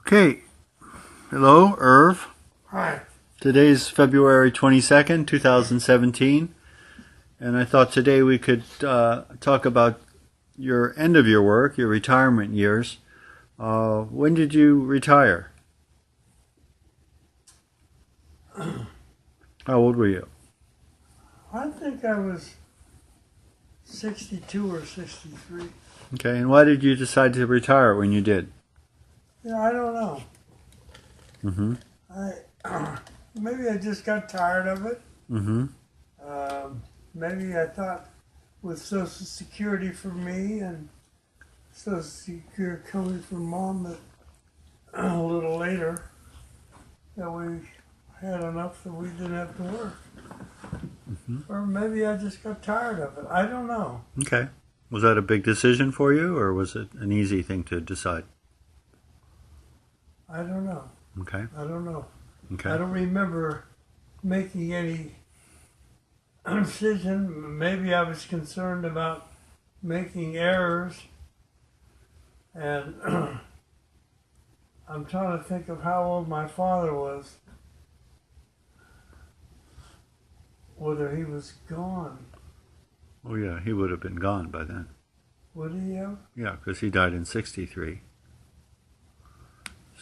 Okay, hello, Irv. Hi. Today's February 22nd, 2017, and I thought today we could talk about your end of your work, your retirement years. When did you retire? How old were you? I think I was 62 or 63. Okay, and why did you decide to retire when you did? Yeah, I don't know. Mm-hmm. Maybe I just got tired of it. Mm-hmm. Maybe I thought with Social Security for me and Social Security coming from Mom that a little later that we had enough that we didn't have to work. Mm-hmm. Or maybe I just got tired of it. I don't know. Okay. Was that a big decision for you, or was it an easy thing to decide? I don't know. Okay. I don't know. Okay. I don't remember making any decision. Maybe I was concerned about making errors, and I'm trying to think of how old my father was, whether he was gone. Oh yeah, he would have been gone by then. Would he have? Yeah, because he died in 63.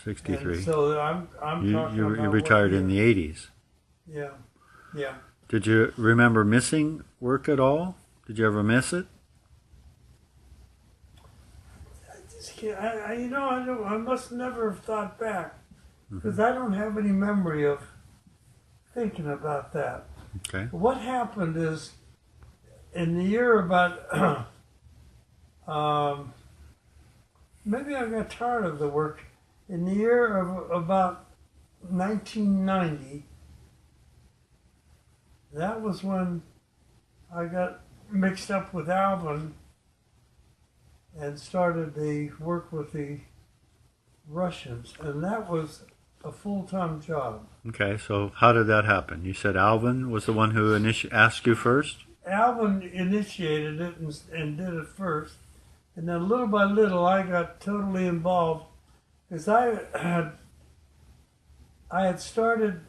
63. And so I'm talking You about retired in the 80s. Yeah, yeah. Did you remember missing work at all? Did you ever miss it? I just can't. I must never have thought back because Mm-hmm. I don't have any memory of thinking about that. Okay. What happened is, in the year about, maybe I got tired of the work. In the year of about 1990, that was when I got mixed up with Alvin and started the work with the Russians, and that was a full-time job. Okay, so how did that happen? You said Alvin was the one who asked you first? Alvin initiated it and did it first, and then little by little I got totally involved because I had started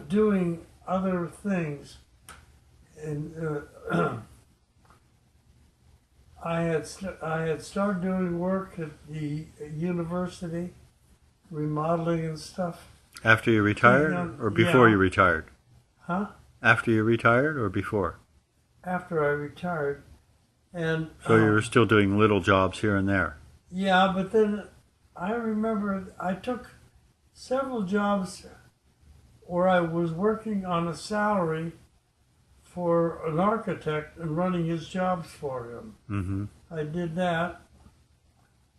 doing other things, and I had started doing work at the university, remodeling and stuff. After you retired or before Yeah. you retired? Huh? After you retired or before? After I retired, and So you were still doing little jobs here and there? yeah, but then I remember I took several jobs where I was working on a salary for an architect and running his jobs for him. Mm-hmm. I did that,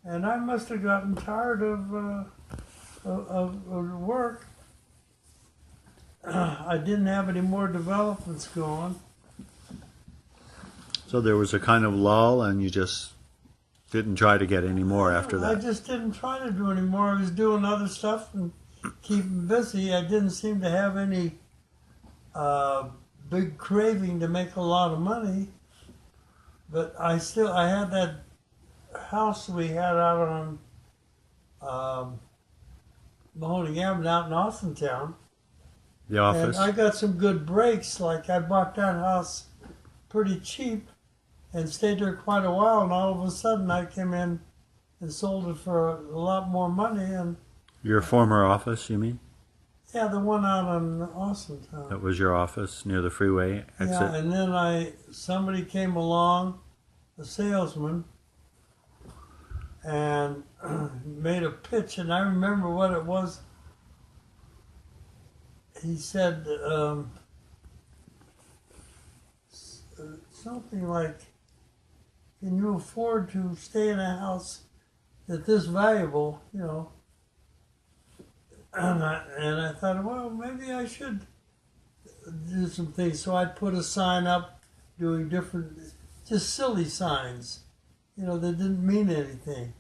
and I must have gotten tired of work. I didn't have any more developments going. So there was a kind of lull and you just didn't try to get any more after I that? just didn't try to do any more. I was doing other stuff and keeping busy. I didn't seem to have any big craving to make a lot of money. But I had that house we had out on Mahoning Avenue out in Austintown. The office? And I got some good breaks. Like I bought that house pretty cheap and stayed there quite a while. And all of a sudden I came in and sold it for a lot more money. And Your former office, you mean? yeah, the one out on Austintown. That was your office near the freeway exit? Yeah, and then somebody came along, a salesman, and made a pitch, and I remember what it was. He said something like, "Can you afford to stay in a house that's this valuable?" You know, and I thought, well, maybe I should do some things. So I'd put a sign up doing different, just silly signs, that didn't mean anything.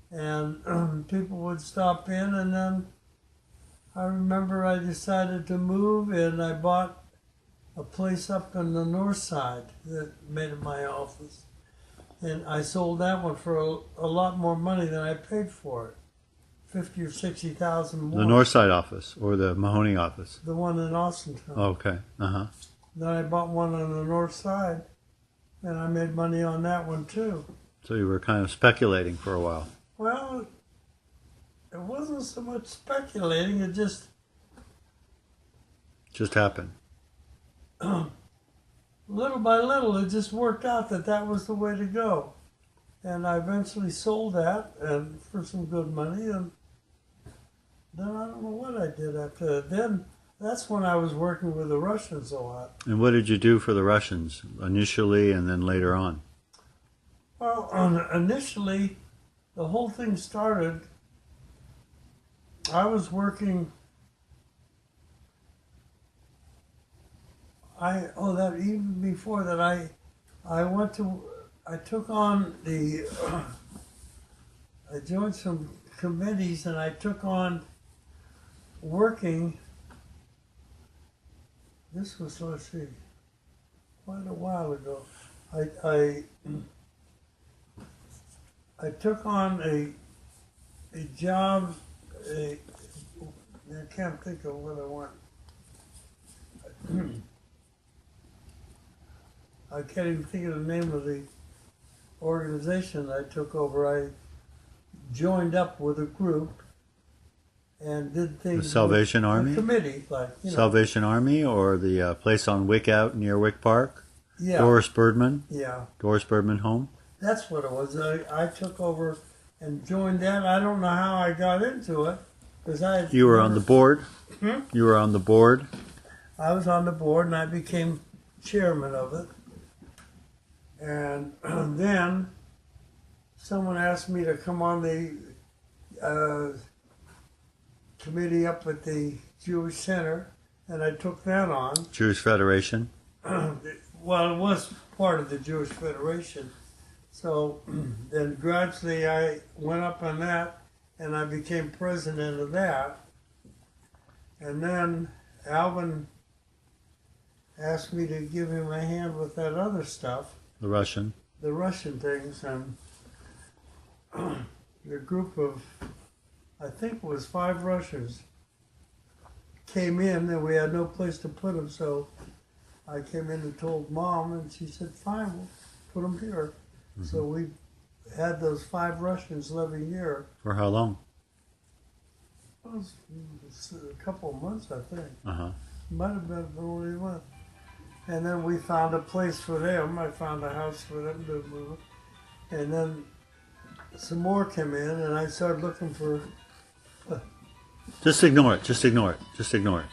And people would stop in, and then I remember I decided to move, and I bought a place up on the north side that made it my office. And I sold that one for a lot more money than I paid for it. 50 or 60,000 more. The Northside office or the Mahoney office? The one in Austintown. Okay. Uh-huh. Then I bought one on the north side, and I made money on that one too. So you were kind of speculating for a while. Well, it wasn't so much speculating, it just Just happened. little by little, it just worked out that that was the way to go. And I eventually sold that and for some good money, and then I don't know what I did after that. Then that's when I was working with the Russians a lot. And what did you do for the Russians initially and then later on? Well, initially, the whole thing started, I was working, that even before that, I took on I joined some committees and I took on working, this was, let's see, quite a while ago. I took on a job, I can't think of what I want. I can't even think of the name of the organization I took over. I joined up with a group and did things. The Salvation with Army? a committee, like, Salvation Army or the place on Wick out near Wick Park? Yeah. Doris Birdman? Yeah. Doris Birdman Home? That's what it was. I took over and joined that. I don't know how I got into it because You were on the board? Hmm? You were on the board? I was on the board and I became chairman of it. And then someone asked me to come on the committee up at the Jewish Center, and I took that on. Jewish Federation? Well, it was part of the Jewish Federation. So then gradually I went up on that, and I became president of that. And then Alvin asked me to give him a hand with that other stuff, The Russian? the Russian things, and the group of, I think it was 5 Russians, came in, and we had no place to put them, so I came in and told Mom, and she said, fine, we'll put them here. Mm-hmm. So we had those 5 Russians living here. For how long? It was a couple of months, I think. Uh-huh. Might have been only a month. And then we found a place for them. I found a house for them to move. And then some more came in, and I started looking for. Just ignore it. Just ignore it. Just ignore it.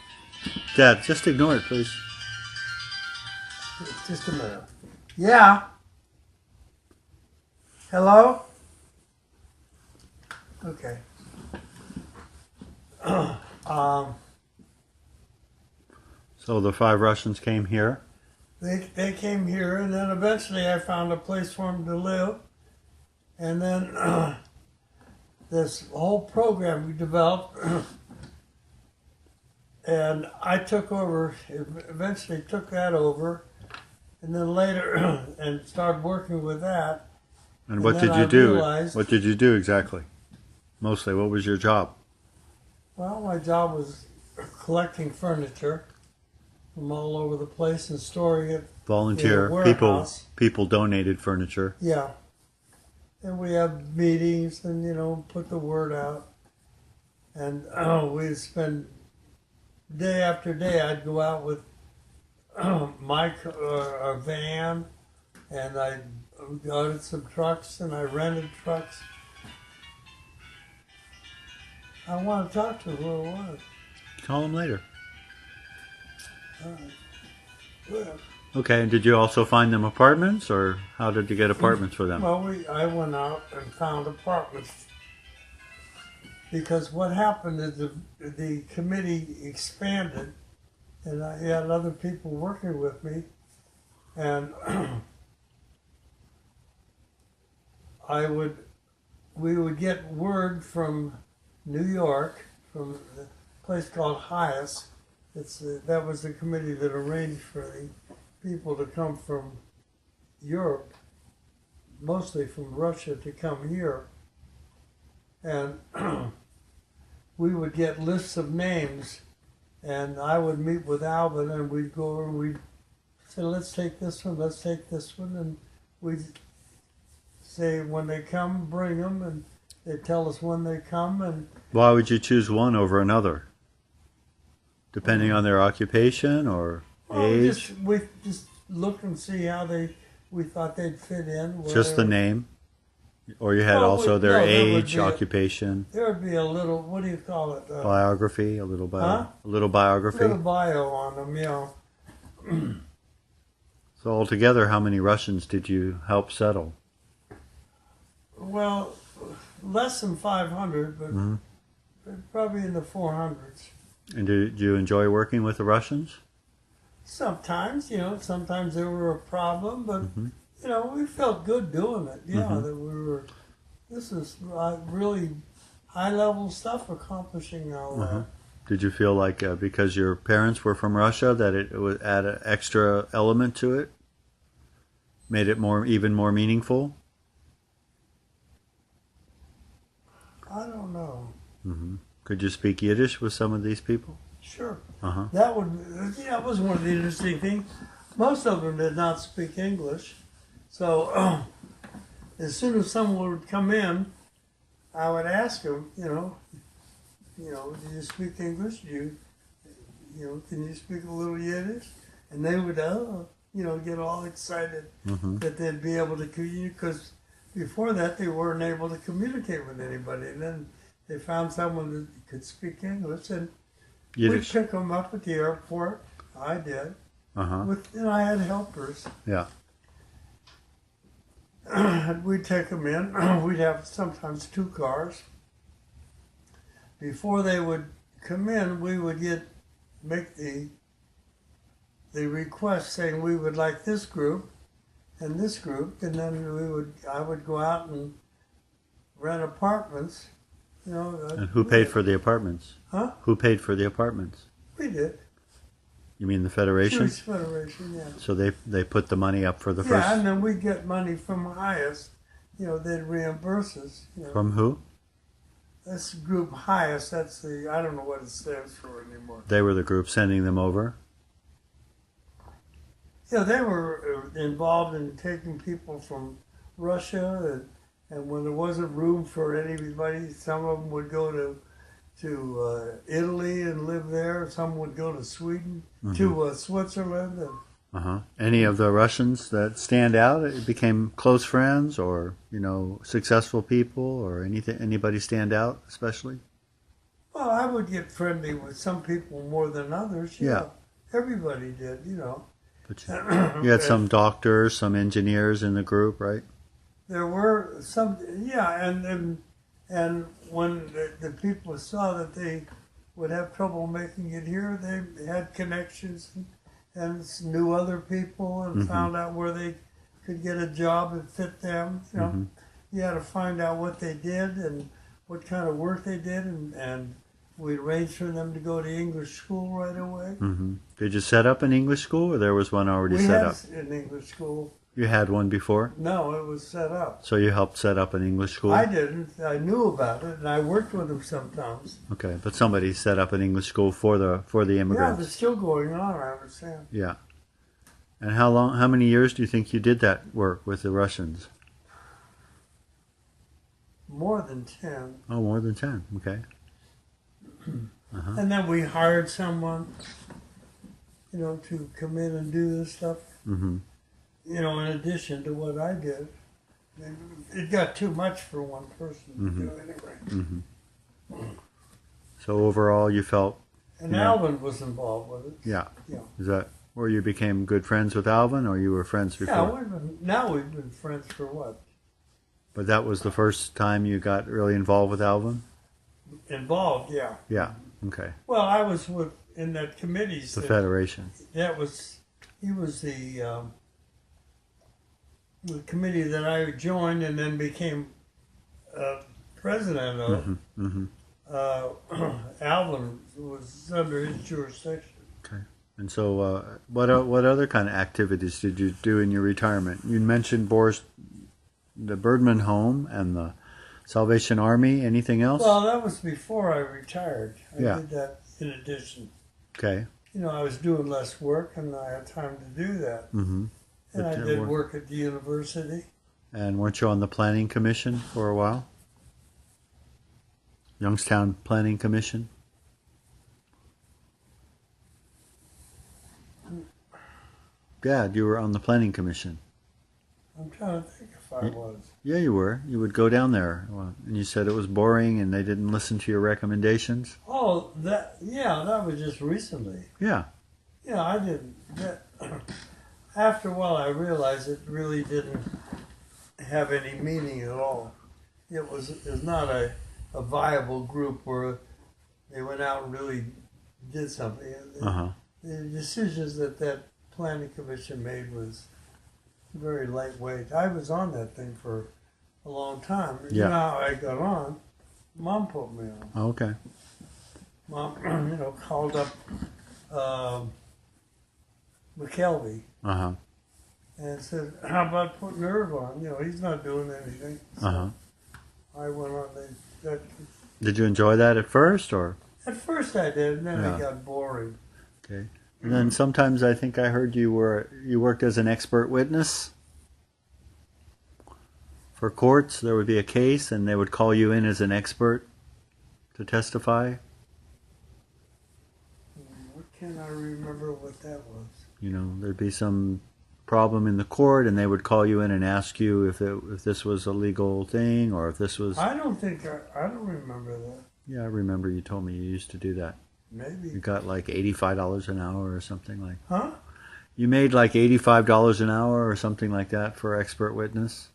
Dad, just ignore it, please. Just a minute. Yeah. Hello? Okay. So the 5 Russians came here. They came here, and then eventually I found a place for them to live. And then this whole program we developed, and I took over, eventually took that over, and then later, and started working with that. And what then did you I do? realized- What did you do exactly? Mostly, what was your job? Well, my job was collecting furniture from all over the place and storing it. Volunteer. Yeah, people warehouse. people donated furniture. Yeah. And we have meetings and, put the word out. And we'd spend day after day, I'd go out with a van, and I got some trucks, and I rented trucks. I want to talk to who it was. Call them later. All right. Well, Okay, and did you also find them apartments, or how did you get apartments for them? Well, I went out and found apartments because what happened is the committee expanded, and I had other people working with me, and we would get word from New York, from a place called HIAS. That was the committee that arranged for the people to come from Europe, mostly from Russia, to come here. And we would get lists of names, and I would meet with Alvin, and we'd go over and we'd say, let's take this one, let's take this one, and we'd say when they come, bring them, and they'd tell us when they come, and Why would you choose one over another? Depending on their occupation or age? we just look and see how we thought they'd fit in. Just the name? Or you had Well, also we- their no, there would age, be a- occupation, There would be a little, what do you call it? biography, a little Huh? a little biography. Little bio on them, you know. So altogether, how many Russians did you help settle? Well, less than 500, but Mhm. probably in the 400s. And did you enjoy working with the Russians? Sometimes, sometimes they were a problem, but, Mhm. we felt good doing it. Yeah, Mhm. that this is really high-level stuff accomplishing all Uh-huh. that. Did you feel like because your parents were from Russia that it would add an extra element to it? Made it even more meaningful? I don't know. Hmm. Could you speak Yiddish with some of these people? Sure. Uh-huh. That was one of the interesting things. Most of them did not speak English. So as soon as someone would come in, I would ask them, do you speak English? Can you speak a little Yiddish? And they would, get all excited Hmm. that they'd be able to communicate, because before that they weren't able to communicate with anybody. And then they found someone that could speak English, and Yiddish. we'd pick them up at the airport. I did. Uh-huh. I had helpers. Yeah. We'd take them in. We'd have sometimes 2 cars. Before they would come in, we would make the request saying we would like this group and this group, and then I would go out and rent apartments. And who paid for the apartments? Huh? Who paid for the apartments? We did. You mean the Federation? Jewish Federation, yeah. So they put the money up for the Yeah, first... and then we'd get money from Highest. They'd reimburse us. From who? That's group Highest. That's I don't know what it stands for anymore. They were the group sending them over? Yeah, they were involved in taking people from Russia, and when there wasn't room for anybody, some of them would go to Italy and live there. Some would go to Sweden, to Switzerland. And, Uh-huh. Any of the Russians that stand out became close friends, or successful people, or anything? Anybody stand out especially? well, I would get friendly with some people more than others. Yeah. Everybody did, But you had some doctors, some engineers in the group, right? There were some, yeah, and when the people saw that they would have trouble making it here, they had connections and knew other people and found out where they could get a job that fit them. You had to find out what they did and what kind of work they did, and we arranged for them to go to English school right away. Hmm. Did you set up an English school, or there was one already We set had up? an English school. You had one before, No, it was set up. so you helped set up an English school? I didn't. I knew about it, and I worked with them sometimes. Okay, but somebody set up an English school for the Yeah, immigrants. it's still going on, I understand. Yeah. And how many years do you think you did that work with the Russians? More than 10. Oh, more than 10. Okay. And then we hired someone, to come in and do this stuff, Hmm. in addition to what I did. It got too much for one person to do anyway. Hmm. So overall, you felt, And Yeah. Alvin was involved with it. yeah. Yeah. Is that where you became good friends with Alvin, or you were friends before? Yeah, now we've been friends for what? But that was the first time you got really involved with Alvin? Involved, yeah. Yeah. Okay. Well, I was in that committee. The Federation. He was the committee that I joined and then became president of. Hmm. Hmm. Alvin was under his jurisdiction. And so, what other kind of activities did you do in your retirement? You mentioned the Birdman home and Salvation Army. Anything else? Well, that was before I retired. I Yeah. did that in addition. Okay. You know, I was doing less work and I had time to do that. Mm-hmm. And I But, did work at the university. And weren't you on the Planning Commission for a while? Youngstown Planning Commission? Yeah, you were on the Planning Commission. I'm trying to think if I was. Yeah, you were. You would go down there, and you said it was boring, and they didn't listen to your recommendations. Oh, that was just recently. Yeah. Yeah, I didn't. After a while, I realized it really didn't have any meaning at all. It was not a viable group where they went out and really did something. Uh-huh. The decisions that planning commission made was very lightweight. I was on that thing for a long time. Yeah. You know how I got on? Mom put me on. Okay. Mom, called up McKelvey Uh-huh. and said, "How about putting Irv on? You know, he's not doing anything." So Uh-huh. I went on. That, Did you enjoy that at first, or? at first I did, and then Yeah. it got boring. Okay. And then sometimes I think I heard you worked as an expert witness for courts. There would be a case, and they would call you in as an expert to testify. What can I remember what that was? You know, there'd be some problem in the court, and they would call you in and ask you if this was a legal thing, or if this was. I don't remember that. Yeah, I remember you told me you used to do that. You Maybe. got like $85 an hour or something like. Huh? You made like $85 an hour or something like that for expert witness.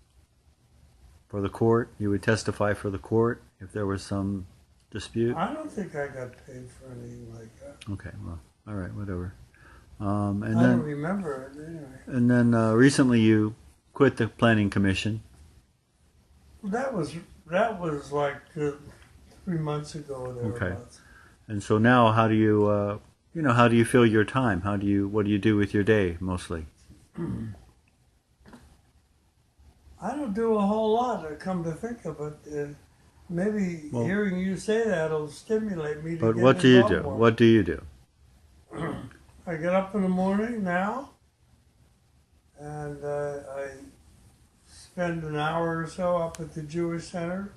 For the court, you would testify for the court if there was some dispute. I don't think I got paid for anything like that. Okay, well, all right, whatever. I don't remember it anyway. And then recently you quit the planning commission. That was like 3 months ago or thereabouts. And so now, how do you fill your time? What do you do with your day mostly? I don't do a whole lot. I come to think of it, maybe Well- hearing you say that will stimulate me to But get what do you involved do? more. What do you do? I get up in the morning now, and I spend an hour or so up at the Jewish Center,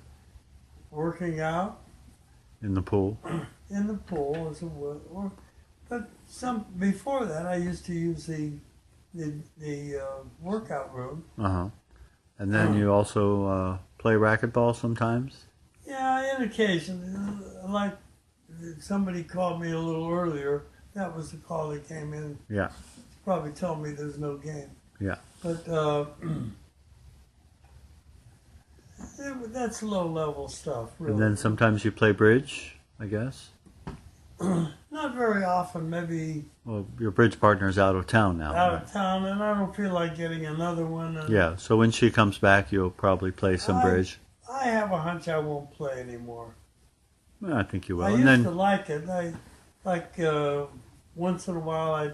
working out In the pool? in the pool as a but before that I used to use the workout room. Uh-huh. And then you also play racquetball sometimes? Yeah, in occasion, like somebody called me a little earlier. That was the call that came in. Yeah. Probably told me there's no game. Yeah. But that's low level stuff, really. And then sometimes you play bridge, I guess? Not very often, maybe Well, your bridge partner's out of town now. out right? of town, and I don't feel like getting another one. And Yeah, so when she comes back, you'll probably play some bridge. I have a hunch I won't play anymore. Well, I think you will. I And used then to like it. Once in a while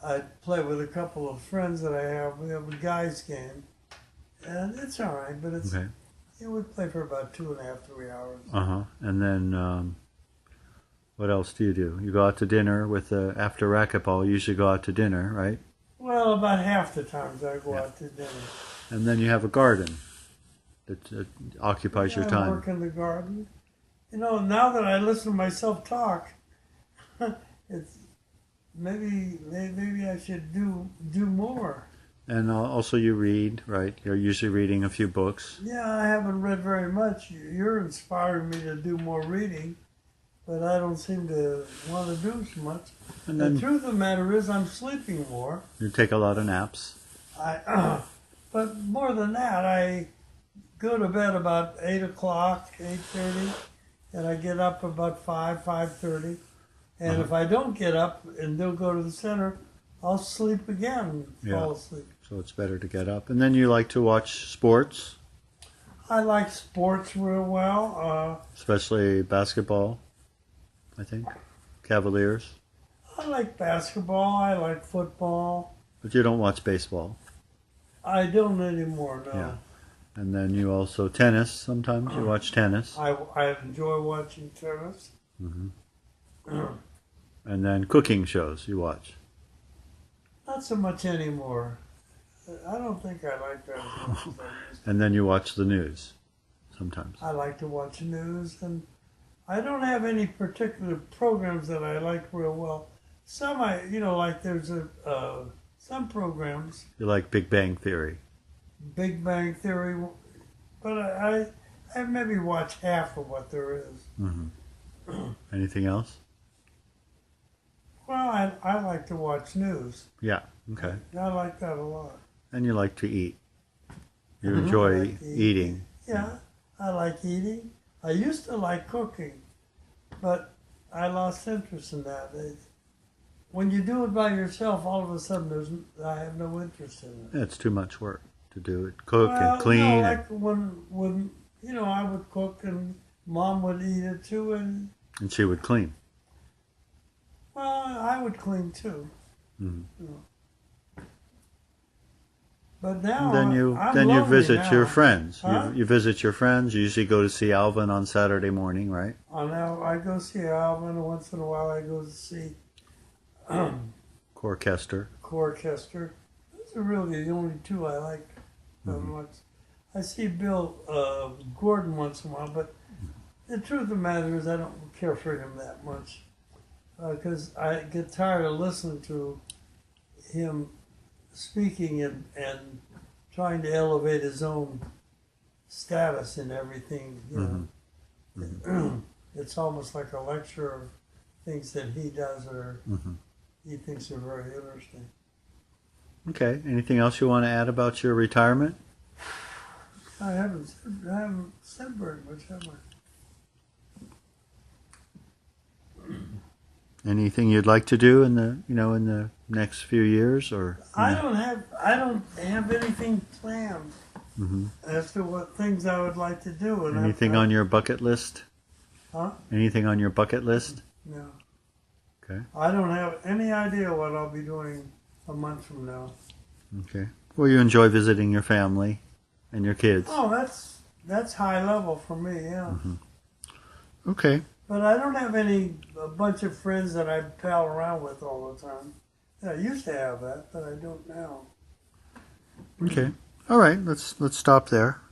I'd play with a couple of friends that I have. We have a guys game, and it's all right. But it's okay. we play for about 2.5, 3 hours. Uh-huh. And then what else do you do? You go out to dinner with after racquetball. You usually go out to dinner, right? Well, about half the times I go out to dinner. And then you have a garden that occupies your I time. work in the garden. You know, now that I listen to myself talk, it's maybe I should do more. And also you read, right? You're usually reading a few books. Yeah, I haven't read very much. You're inspiring me to do more reading, but I don't seem to want to do so much. And The then truth of the matter is I'm sleeping more. you take a lot of naps. But more than that, I go to bed about 8 o'clock, 8:30, and I get up about 5:30. And if I don't get up and don't go to the center, I'll sleep again, fall asleep. So it's better to get up. And then you like to watch sports, I like sports real well. especially basketball, I think. Cavaliers. I like basketball. I like football. But you don't watch baseball. I don't anymore, no. Yeah. And then you also tennis. Sometimes you watch tennis. I enjoy watching tennis. And then cooking shows you watch. Not so much anymore. I don't think I like that as much as I used to. And then you watch the news sometimes. I like to watch news, and I don't have any particular programs that I like real well. Some like there's some programs, You like Big Bang Theory. Big Bang Theory, but I maybe watch half of what there is. Anything else? Well, I like to watch news. Yeah. Okay. I like that a lot. And you like to eat. You I enjoy like to eat. eating. Yeah, I like eating. I used to like cooking, but I lost interest in that. When you do it by yourself, all of a sudden I have no interest in it. Yeah, it's too much work to do it. Cook Well, and clean. no, and- like when I would cook and Mom would eat it too, and and she would clean. well, I would clean too. Mhm. You know. But now Then you I'm then you lonely visit now. your friends. Huh? You visit your friends. You usually go to see Alvin on Saturday morning, right? Now I go see Alvin, and once in a while I go to see Corchester. Corchester. Those are really the only two I like much. I see Bill Gordon once in a while, but the truth of the matter is I don't care for him that much because I get tired of listening to him speaking and trying to elevate his own status in everything. You know, it's almost like a lecture of things that he does or he thinks are very interesting. Okay. Anything else you want to add about your retirement? I haven't said very much, have I? Anything you'd like to do in the next few years, or I don't have anything planned as to what things I would like to do. And anything on your bucket list? Huh? Anything on your bucket list? No. Okay. I don't have any idea what I'll be doing a month from now. Okay. Well, you enjoy visiting your family and your kids. Oh, that's high level for me, yeah. Okay. But I don't have a bunch of friends that I pal around with all the time. I used to have that, but I don't now. Okay. All right. Let's stop there.